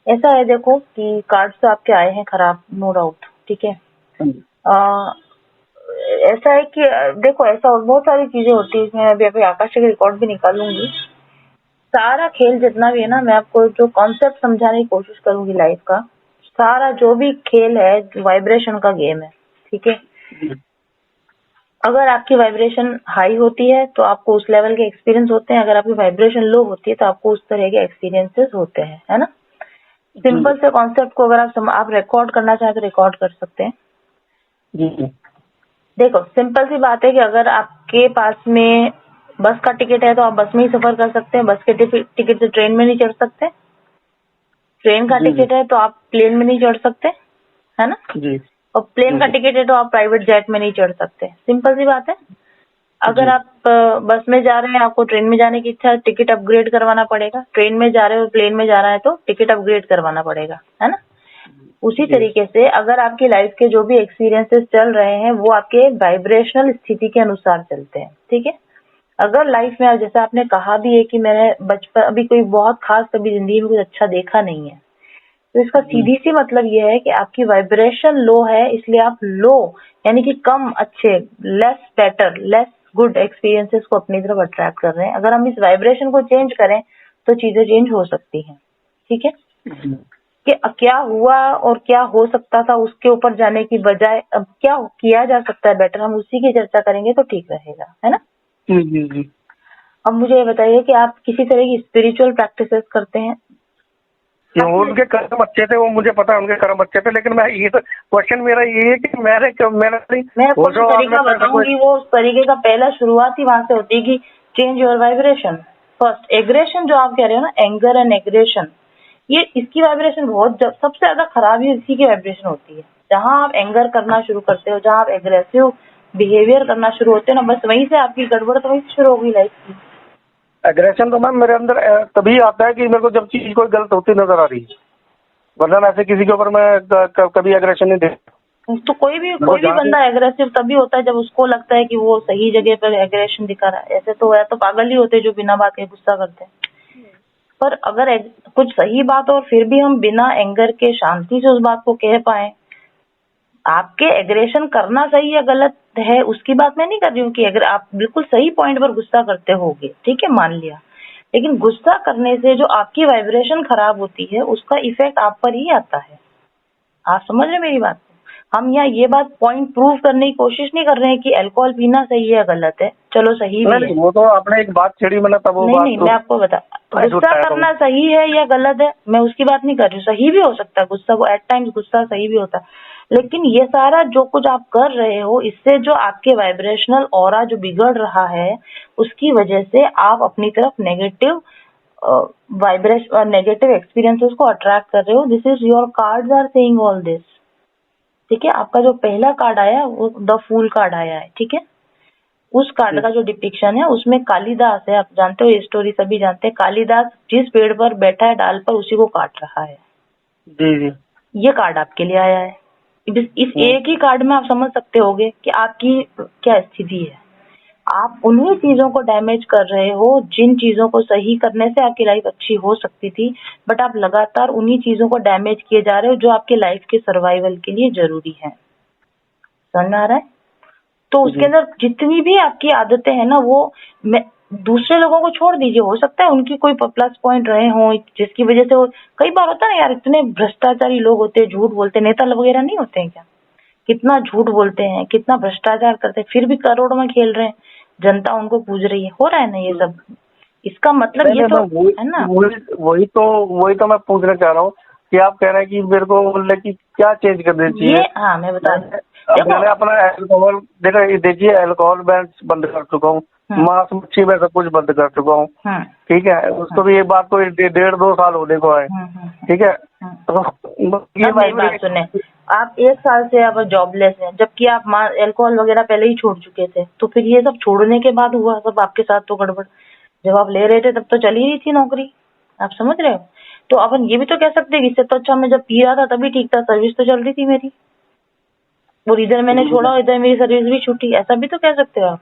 ऐसा है देखो कि कार्ड्स तो आपके आए हैं खराब, नो डाउट, ठीक है। ऐसा है कि देखो ऐसा बहुत सारी चीजें होती है, मैं अभी अभी आकाश के रिकॉर्ड भी निकालूंगी। सारा खेल जितना भी है ना, मैं आपको जो कॉन्सेप्ट समझाने की कोशिश करूंगी लाइफ का, सारा जो भी खेल है वाइब्रेशन का गेम है, ठीक है। अगर आपकी वाइब्रेशन हाई होती है तो आपको उस लेवल के एक्सपीरियंस होते हैं, अगर आपकी वाइब्रेशन लो होती है तो आपको उस तरह के एक्सपीरियंसेस होते हैं, है ना। सिंपल से कॉन्सेप्ट को अगर आप रिकॉर्ड करना चाहें तो रिकॉर्ड कर सकते हैं। देखो सिंपल सी बात है कि अगर आपके पास में बस का टिकट है तो आप बस में ही सफर कर सकते हैं, बस के टिकट से ट्रेन में नहीं चढ़ सकते। ट्रेन का टिकट है तो आप प्लेन में नहीं चढ़ सकते, है ना। और प्लेन का टिकट है तो आप प्राइवेट जेट में नहीं चढ़ सकते, सिंपल सी बात है। अगर आप बस में जा रहे हैं, आपको ट्रेन में जाने की इच्छा है, टिकट अपग्रेड करवाना पड़ेगा। ट्रेन में जा रहे हो, प्लेन में जा रहा है तो टिकट अपग्रेड करवाना पड़ेगा, है ना। उसी तरीके से अगर आपकी लाइफ के जो भी एक्सपीरियंसेस चल रहे हैं वो आपके वाइब्रेशनल स्थिति के अनुसार चलते हैं, ठीक है। अगर लाइफ में जैसे आपने कहा भी है कि मैंने बचपन अभी कोई बहुत खास कभी जिंदगी में कुछ अच्छा देखा नहीं है, तो इसका सीधी सी मतलब ये है कि आपकी वाइब्रेशन लो है, इसलिए आप लो यानी कि कम अच्छे, less better, less good experiences को अपनी तरफ अट्रैक्ट कर रहे हैं। अगर हम इस वाइब्रेशन को चेंज करें तो चीजें चेंज हो सकती हैं, ठीक है। कि क्या हुआ और क्या हो सकता था उसके ऊपर जाने की बजाय अब क्या किया जा सकता है बेटर, हम उसी की चर्चा करेंगे तो ठीक रहेगा, है ना। अब मुझे ये बताइए कि आप किसी तरह की स्पिरिचुअल प्रैक्टिसेस करते हैं? उनके कर्म अच्छे थे, वो मुझे पता है उनके कर्म अच्छे थे, लेकिन मैं ये क्वेश्चन मेरा ये है कि मैं आपको जो तरीका बताऊंगी वो उस तरीके का पहला शुरुआत ही वहां से होती है कि change your vibration first. Aggression जो आप कह रहे हो ना, एंगर एंड एग्रेशन, ये इसकी वाइब्रेशन बहुत सबसे ज्यादा खराबी इसी की वाइब्रेशन होती है। जहां आप एंगर करना शुरू करते हो, जहां आप एग्रेसिव बिहेवियर करना शुरू होते हो ना, बस वहीं से आपकी गड़बड़ तो वहीं से शुरू होगी लाइफ की। एग्रेशन तो मैम मेरे अंदर तभी आता है कि मेरे को जब चीज कोई गलत होती नजर आ रही है, वरना ऐसे किसी के ऊपर मैं कभी एग्रेशन नहीं दे। तो कोई भी बंदा एग्रेसिव तभी होता है जब उसको लगता है कि वो सही जगह पर एग्रेशन दिखा रहा है। ऐसे तो या तो पागल ही होते हैं जो बिना बात के गुस्सा करते हैं। पर अगर कुछ सही बात और फिर भी हम बिना एंगर के शांति से उस बात को कह पाए, आपके एग्रेशन करना सही या गलत है उसकी बात मैं नहीं कर रही हूँ कि अगर आप बिल्कुल सही पॉइंट पर गुस्सा करते होगे, ठीक है, मान लिया, लेकिन गुस्सा करने से जो आपकी वाइब्रेशन खराब होती है उसका इफेक्ट आप पर ही आता है। आप समझ रहे मेरी बात? हम यहाँ ये बात पॉइंट प्रूव करने की कोशिश नहीं कर रहे हैं कि अल्कोहल पीना सही है या गलत है। चलो सही भी है, वो तो आपने एक बात छेड़ी, मैंने तब वो नहीं, मैं आपको बता, गुस्सा करना सही है या गलत है मैं उसकी बात नहीं कर रही हूँ। सही भी हो सकता है गुस्सा, वो एट टाइम्स गुस्सा सही भी होता है, लेकिन ये सारा जो कुछ आप कर रहे हो इससे जो आपके वाइब्रेशनल ऑरा जो बिगड़ रहा है उसकी वजह से आप अपनी तरफ नेगेटिव वाइब्रेशन, नेगेटिव एक्सपीरियंसेस को अट्रैक्ट कर रहे हो। This is your cards are saying all this, ठीक है। आपका जो पहला कार्ड आया वो द फूल कार्ड आया है, ठीक है। उस कार्ड का जो डिपिक्शन है उसमें कालिदास है, आप जानते हो ये स्टोरी सभी जानते हैं। कालिदास जिस पेड़ पर बैठा है डाल पर उसी को काट रहा है। जी। ये कार्ड आपके लिए आया है। इस एक ही कार्ड में आप समझ सकते होगे कि आपकी क्या स्थिति है। आप उन्हीं चीजों को डैमेज कर रहे हो जिन चीजों को सही करने से आपकी लाइफ अच्छी हो सकती थी, बट आप लगातार उन्हीं चीजों को डैमेज किए जा रहे हो जो आपके लाइफ के सर्वाइवल के लिए जरूरी है। समझ में आ रहा है? तो उसके अंदर जितनी भी आपकी आदतें हैं ना, वो दूसरे लोगों को छोड़ दीजिए, हो सकता है उनकी कोई प्लस पॉइंट रहे हो जिसकी वजह से वो, कई बार होता है ना यार, इतने भ्रष्टाचारी लोग होते हैं, झूठ बोलते, नेता वगैरह नहीं होते हैं क्या, कितना झूठ बोलते हैं, कितना भ्रष्टाचार करते हैं, फिर भी करोड़ों में खेल रहे हैं, जनता उनको पूज रही है, हो रहा है ना ये सब। इसका मतलब ये तो है ना, वही तो मैं पूछना चाह रहा हूँ कि आप कह रहे हैं कि मेरे को मतलब कि क्या चेंज करना चाहिए। हाँ मैं बता मैंने अपना अल्कोहल देखिए अल्कोहल मैं बंद कर चुका हूँ, मांस मच्छी में सब कुछ बंद कर चुका हूँ, ठीक है। उसको भी एक बात को 1.5-2 साल होने को है, ठीक है। तो ये बात सुने, आप 1 साल से आप जॉबलेस हैं जबकि आप अल्कोहल वगैरह पहले ही छोड़ चुके थे, तो फिर ये सब छोड़ने के बाद हुआ सब आपके साथ तो गड़बड़। जब आप ले रहे थे तब तो चल ही रही थी नौकरी, आप समझ रहे हो। तो अपन ये भी तो कह सकते हैं इससे तो अच्छा मैं जब पी रहा था तभी ठीक था, सर्विस तो चल रही थी मेरी, और इधर मैंने छोड़ा इधर मेरी सर्विस भी छूटी, ऐसा भी तो कह सकते हो आप।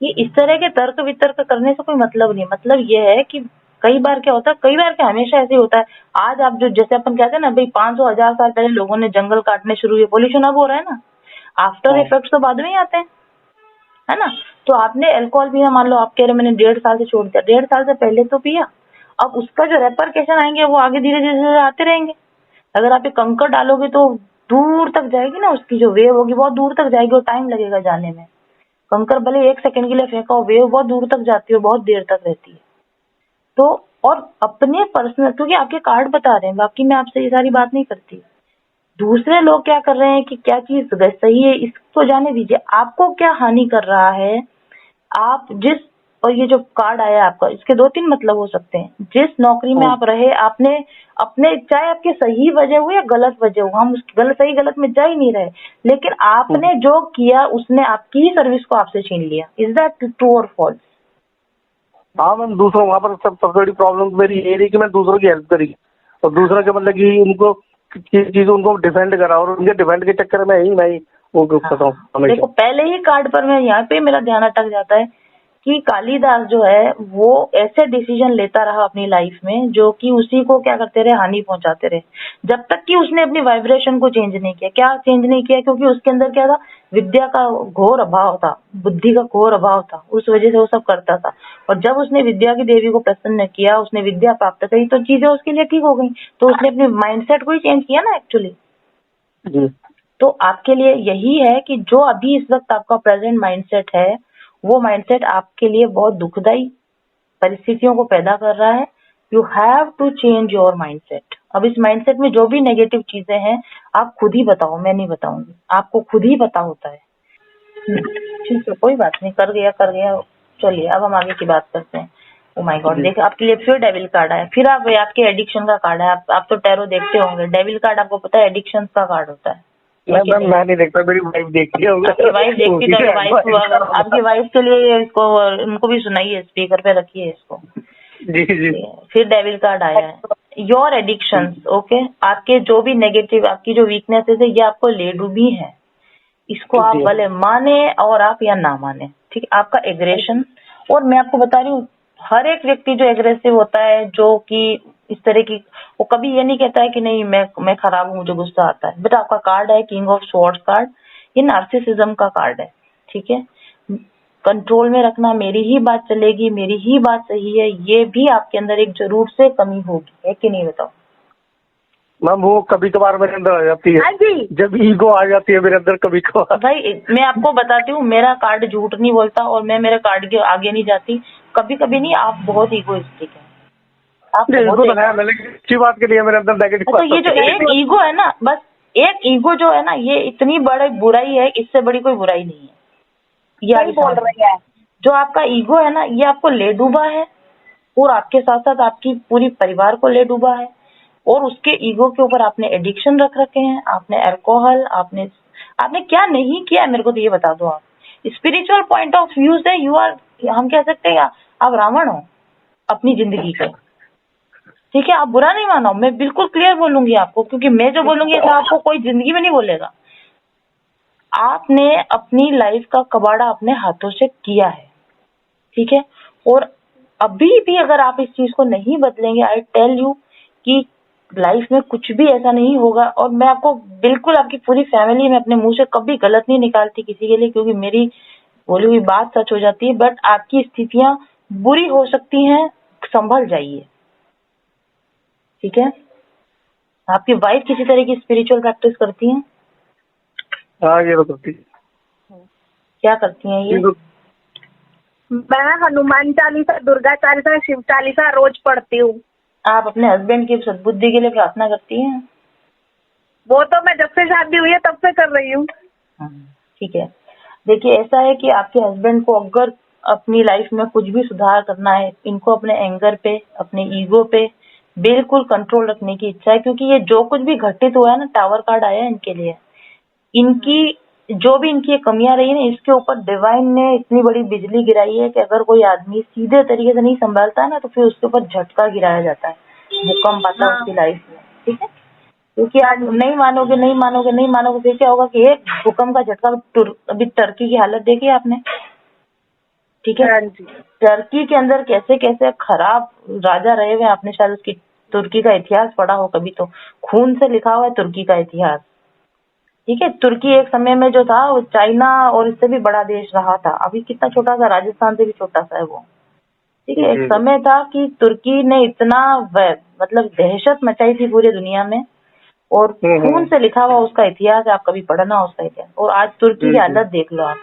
ये इस तरह के तर्क वितर्क करने से कोई मतलब नहीं। मतलब ये है कि कई बार क्या होता है, कई बार क्या हमेशा ऐसे ही होता है। आज आप जो जैसे अपन कहते हैं ना भाई 500-1000 साल पहले लोगों ने जंगल काटने शुरू किए, पोल्यूशन अब हो रहा है ना, आफ्टर इफेक्ट्स तो बाद में ही आते हैं, है ना। तो आपने अल्कोहल पिया, मान लो आप कह रहे मैंने 1.5 साल से छोड़ दिया, 1.5 साल से पहले तो पिया, अब उसका जो रेपरकेशन आएंगे वो आगे धीरे धीरे आते रहेंगे। अगर आप ये कंकर डालोगे तो दूर तक जाएगी ना, उसकी जो वेव होगी बहुत दूर तक जाएगी और टाइम लगेगा जाने में। कंकर भले 1 सेकंड के लिए फेंका हो, वेव बहुत दूर तक जाती है, बहुत देर तक रहती है। तो और अपने पर्सनल, क्योंकि आपके कार्ड बता रहे हैं, बाकी मैं आपसे ये सारी बात नहीं करती। दूसरे लोग क्या कर रहे हैं कि क्या चीज सही है इसको जाने दीजिए, आपको क्या हानि कर रहा है। आप जिस, और ये जो कार्ड आया आपका, इसके 2-3 मतलब हो सकते हैं। जिस नौकरी में आप रहे, आपने अपने, चाहे आपकी सही वजह हो या गलत वजह हो, हम उस गलत सही गलत में जा ही नहीं रहे, लेकिन आपने जो किया उसने आपकी ही सर्विस को आपसे छीन लिया। इज दैट ट्रू और फॉल्स? हाँ मैम, दूसरों वहाँ पर सबसे बड़ी प्रॉब्लम मेरी ये रही कि मैं दूसरों की हेल्प करी और दूसरों के मतलब कि उनको चीज उनको डिफेंड करा और उनके डिफेंड के चक्कर में ही मैं ही उनको फंसा हमेशा। देखो पहले ही कार्ड पर मैं यहाँ पे मेरा ध्यान अटक जाता है कि कालिदास जो है वो ऐसे डिसीजन लेता रहा अपनी लाइफ में जो कि उसी को क्या करते रहे, हानि पहुंचाते रहे, जब तक कि उसने अपनी वाइब्रेशन को चेंज नहीं किया। क्या चेंज नहीं किया? क्योंकि उसके अंदर क्या था, विद्या का घोर अभाव था, बुद्धि का घोर अभाव था, उस वजह से वो सब करता था। और जब उसने विद्या की देवी को प्रसन्न किया, उसने विद्या प्राप्त करी, तो चीजें उसके लिए ठीक हो गई। तो उसने अपने माइंडसेट को ही चेंज किया ना एक्चुअली। तो आपके लिए यही है कि जो अभी इस वक्त आपका प्रेजेंट माइंडसेट है, वो माइंडसेट आपके लिए बहुत दुखदाई परिस्थितियों को पैदा कर रहा है। You have to change your mindset. अब इस माइंडसेट में जो भी नेगेटिव चीजें हैं, आप खुद ही बताओ, मैं नहीं बताऊंगी, आपको खुद ही पता होता है। ठीक है, कोई बात नहीं, कर गया। चलिए अब हम आगे की बात करते हैं। ओ माय गॉड, देखिए आपके लिए फिर डेविल कार्ड आया, फिर आप आपके एडिक्शन का कार्ड है। आप तो टैरो देखते होंगे, डेविल कार्ड आपको पता है एडिक्शन का कार्ड होता है। मैं नहीं देखता, मेरी वाइफ देखती है। आपकी वाइफ देखती है, तो आपकी वाइफ के लिए इसको, उनको भी सुनाइए, स्पीकर पे रखिए इसको। जी। फिर डेविल कार्ड आया है, योर एडिक्शंस। ओके, आपके जो भी नेगेटिव, आपकी जो वीकनेसेस है, ये आपको ले डूबी है। इसको आप भले माने और आप या ना माने, ठीक है। आपका एग्रेशन, और मैं आपको बता रही हूँ, हर एक व्यक्ति जो एग्रेसिव होता है, जो कि इस तरह की, वो कभी ये नहीं कहता है कि नहीं मैं खराब हूँ, मुझे गुस्सा आता है। बट आपका कार्ड है किंग ऑफ स्वॉर्ड्स कार्ड, ये नार्सिसिज्म का कार्ड है, ठीक है। कंट्रोल में रखना, मेरी ही बात चलेगी, मेरी ही बात सही है, ये भी आपके अंदर एक जरूर से कमी होगी, है कि नहीं बताओ? मैम वो कभी कभार मेरे अंदर आ जाती है, जब ईगो आ जाती है मेरे अंदर कभी कभार। भाई मैं आपको बताती हूँ, मेरा कार्ड झूठ नहीं बोलता और मैं मेरे कार्ड के आगे नहीं जाती। कभी कभी नहीं, आप बहुत ईगोइस्टिक है। आप ईगो तो है, लेकिन अच्छी बात के लिए मेरे अंदर नेगेटिव। तो ये जो एक ईगो है ना, बस एक ईगो जो है ना, ये इतनी बड़ी बुराई है, इससे बड़ी कोई बुराई नहीं है। ये बोल रही है, जो आपका ईगो है ना, ये आपको ले डूबा है और आपके साथ साथ आपकी पूरी परिवार को ले डूबा है। और उसके ईगो के ऊपर आपने एडिक्शन रख रखे हैं, आपने अल्कोहल, आपने क्या नहीं किया मेरे को तो ये बता दो आप। स्पिरिचुअल पॉइंट ऑफ व्यू से यू आर, हम कह सकते हैं आप रावण हो अपनी जिंदगी के, ठीक है। आप बुरा नहीं मानो, मैं बिल्कुल क्लियर बोलूंगी आपको, क्योंकि मैं जो बोलूंगी ऐसा आपको कोई जिंदगी में नहीं बोलेगा। आपने अपनी लाइफ का कबाड़ा अपने हाथों से किया है, ठीक है। और अभी भी अगर आप इस चीज को नहीं बदलेंगे, आई टेल यू कि लाइफ में कुछ भी ऐसा नहीं होगा। और मैं आपको बिल्कुल, आपकी पूरी फैमिली में अपने मुंह से कभी गलत नहीं निकालती किसी के लिए, क्योंकि मेरी बोली हुई बात सच हो जाती है। बट आपकी स्थितियां बुरी हो सकती हैं, संभल जाइए, ठीक है। आपकी वाइफ किसी तरह की स्पिरिचुअल प्रैक्टिस करती हैं? हाँ, ये तो करती। क्या करती हैं ये? मैं हनुमान चालीसा, दुर्गा चालीसा, शिव चालीसा रोज पढ़ती हूँ। आप अपने हस्बैंड की सद्बुद्धि के लिए प्रार्थना करती हैं? वो तो मैं जब से शादी हुई है तब से कर रही हूँ। ठीक है, देखिए ऐसा है कि आपके हस्बैंड को अगर अपनी लाइफ में कुछ भी सुधार करना है, इनको अपने एंगर पे, अपने ईगो पे बिल्कुल कंट्रोल रखने की इच्छा है। क्योंकि ये जो कुछ भी घटित हुआ है ना, टावर कार्ड आया है इनके लिए, इनकी जो भी इनकी कमियां रही है ना, इसके ऊपर डिवाइन ने इतनी बड़ी बिजली गिराई है कि अगर कोई आदमी सीधे तरीके से नहीं संभालता है ना, तो फिर उसके ऊपर झटका गिराया जाता है, भूकंप आता है उसकी लाइफ में, ठीक है। क्योंकि आप नहीं मानोगे, फिर क्या होगा कि एक भूकंप का झटका, अभी टर्की की हालत देखी आपने, ठीक है। हाँ जी। टर्की के अंदर कैसे कैसे खराब राजा रहे हुए, आपने शायद उसकी तुर्की का इतिहास पढ़ा हो कभी, तो खून से लिखा हुआ है तुर्की का इतिहास। ठीक है। तुर्की एक समय में जो था वो चाइना और इससे भी बड़ा देश रहा था। अभी कितना छोटा सा, राजस्थान से भी छोटा सा है वो। ठीक है। एक समय था कि तुर्की ने इतना मतलब दहशत मचाई थी पूरी दुनिया में, और खून से लिखा हुआ उसका इतिहास है, आप कभी पढ़ना उसका इतिहास। और आज तुर्की की हालत देख लो आप।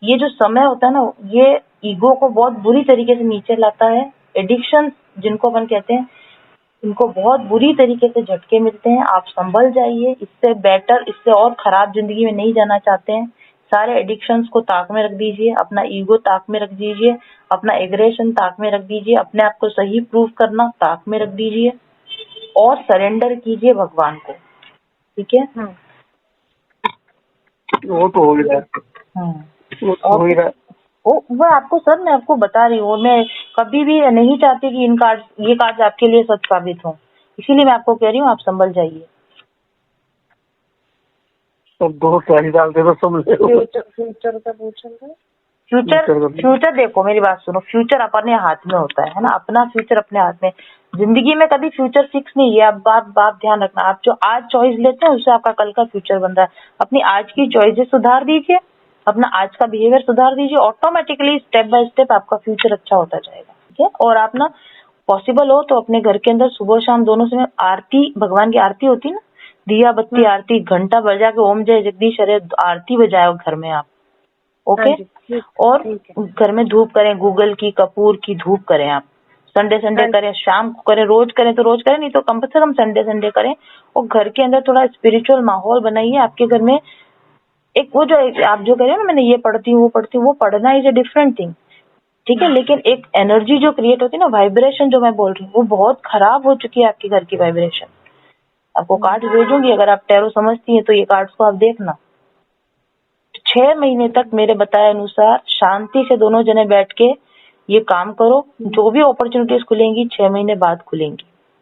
ये जो समय होता है ना, ये ईगो को बहुत बुरी तरीके से नीचे लाता है। एडिक्शन जिनको अपन कहते हैं, इनको बहुत बुरी तरीके से झटके मिलते हैं। आप संभल जाइए, इससे बेटर, इससे और खराब जिंदगी में नहीं जाना चाहते हैं। सारे एडिक्शंस को ताक में रख दीजिए, अपना ईगो ताक में रख दीजिए, अपना एग्रेशन ताक में रख दीजिए, अपने आप को सही प्रूव करना ताक में रख दीजिए, और सरेंडर कीजिए भगवान को। ठीक है। वो तो हो ही रहा है। वो तो हो ही रहा है। वो आपको सर, मैं आपको बता रही हूँ, मैं कभी भी नहीं चाहती कि ये कार्ड आपके लिए सच साबित हो, इसीलिए मैं आपको कह रही हूँ आप संभल जाइए। तो 2 साल से तो समझ फ्यूचर का पूछेंगे। फ्यूचर देखो, मेरी बात सुनो, फ्यूचर अपने हाथ में होता है ना, अपना फ्यूचर अपने हाथ में। जिंदगी में कभी फ्यूचर फिक्स नहीं है। आप बात ध्यान रखना, आप जो आज चॉइस लेते हैं उससे आपका कल का फ्यूचर बन रहा है। अपनी आज की चॉइसेस सुधार दीजिए, अपना आज का बिहेवियर सुधार दीजिए, ऑटोमेटिकली स्टेप बाय स्टेप आपका फ्यूचर अच्छा होता जाएगा। ठीक है। और आप ना पॉसिबल हो तो अपने घर के अंदर सुबह शाम दोनों समय आरती, भगवान की आरती होती है ना, दिया बत्ती आरती, घंटा बजा के ओम जय जगदीश हरे आरती बजाओ घर में आप। ओके। और घर में धूप करें, गूगल की, कपूर की धूप करें आप। संडे करें, शाम को करें, रोज करें तो रोज करें, नहीं तो कम से कम संडे करें। और घर के अंदर थोड़ा स्पिरिचुअल माहौल बनाइए। आपके घर में एक वो जो आप जो कह रहे हो ना, मैंने ये पढ़ती हूँ वो पढ़ती हूँ, वो पढ़ना इज ए डिफरेंट थिंग। ठीक है। लेकिन एक एनर्जी जो क्रिएट होती है ना, वाइब्रेशन जो मैं बोल रही हूँ, वो बहुत खराब हो चुकी है आपके घर की वाइब्रेशन। आपको कार्ड भेजूंगी, अगर आप टैरो समझती हैं तो ये कार्ड्स को आप देखना। 6 महीने तक मेरे बताए अनुसार शांति से दोनों जने बैठ के ये काम करो। जो भी अपॉर्चुनिटीज खुलेंगी 6 महीने बाद खुलेंगी।